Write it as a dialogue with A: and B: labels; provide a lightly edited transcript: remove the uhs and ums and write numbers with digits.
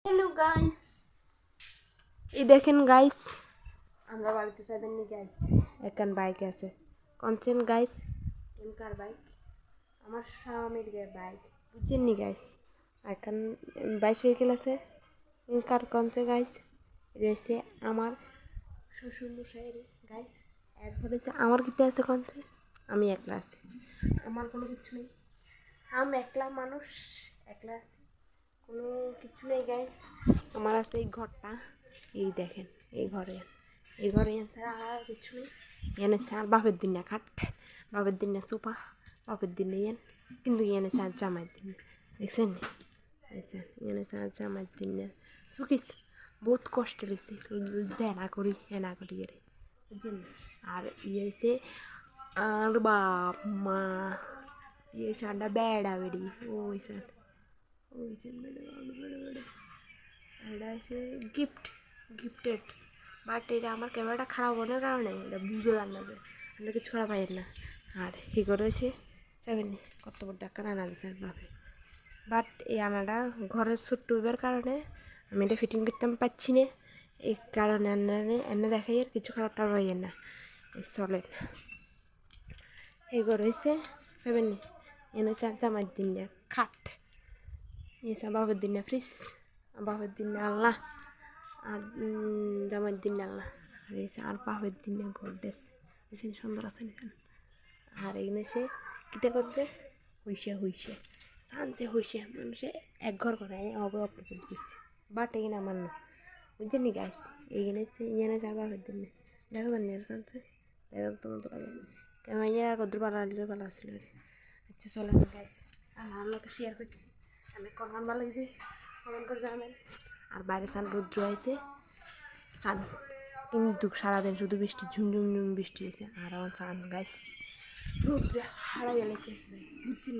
A: Hello guys, এই দেখেন guys, আমরা বাড়িতে যাবেন নি গাইস। এখন বাইক আছে কনসেন গাইস, এনকার বাইক, আমার স্বামীর বাইক, বুঝছেন নি গাইস। এখন বাইসাইকেল আছে, এনকার কনসে গাইস রয়েছে আমার শ্বশুর মশাইয়ের গাইস। একবার হচ্ছে আমার কিতে আছে কনসে, আমি একলা আছি, আমার কোনো কিছু নেই, আমি একলা মানুষ, একলা আছি, কোনো কিছু নেই গাইস। আমার আছে এই ঘরটা, এই দেখেন, এই ঘরে ছাড়া আর কিছু নেই। এনে আর বাপের দিন না খাট, বাপের দিন না সোফা, বাপের দিন এন, কিন্তু এনে আর জামাইয়ের দিন দেখছেন, দেখছেন এনে আর জামাইয়ের দিন না সুখিস, বহুত কষ্ট লেগেছে, দেনা করি হেনা করি এরে, বুঝছেন। আর হয়েছে আর বাপ মা, হয়েছে আড্ডা বেড়া বেড়ি, ওইসব এটা হচ্ছে গিফটেড, বাট এটা আমার ক্যামেরাটা খারাপ হওয়ার কারণে এটা বুঝলাম না যে আমরা কিছু খারাপ পাই না। আর কি করে হয়েছে যাবেন কত বড় টাকা আনা দিয়েছে বাপে, বাট এই আনাটা ঘরের ছোট্ট উবের কারণে আমি এটা ফিটিং করতে পারছি না, এই কারণে এনে দেখাই আর কিছু খারাপ টাপ হয় না, চলেন এই করে হয়েছে যাবেন এনে চার জামার দিন খাট, এসে বাবার দিন ফ্রিজ, বাবার দিন আল্লাহ, আর জামার দিন আল্লাহ, আর এসে আর বাবার দিন গোড্রেস, এসে সুন্দর আছে এখানে। আর এখানে সে কীটা করছে হইসে সানছে হইসে মানুষে এক ঘর করে অবয় অপর দিচ্ছে, বাট এখানে আমার না, বুঝছেন নি গাছ। এইখানে এখানে আর বাবার দিন দেখো জানি আর সানছে, দেখো তোমার তো লাগে কেমন কদ্দুর পালা দিলে পালা আসছিল। আচ্ছা চলে না গাছ, আর আল্লাহকে শেয়ার করছি, আমি কমেন্ট ভালো লাগছে, কমেন্ট করে জানাবেন। আর বাইরে সান রৌদ্র হয়েছে, সান কিন্তু সারাদিন শুধু বৃষ্টি, ঝুমঝুম বৃষ্টি হয়েছে, আর আমার সান গাছ রৌদ্রে হারাই গেলে বুঝছেন।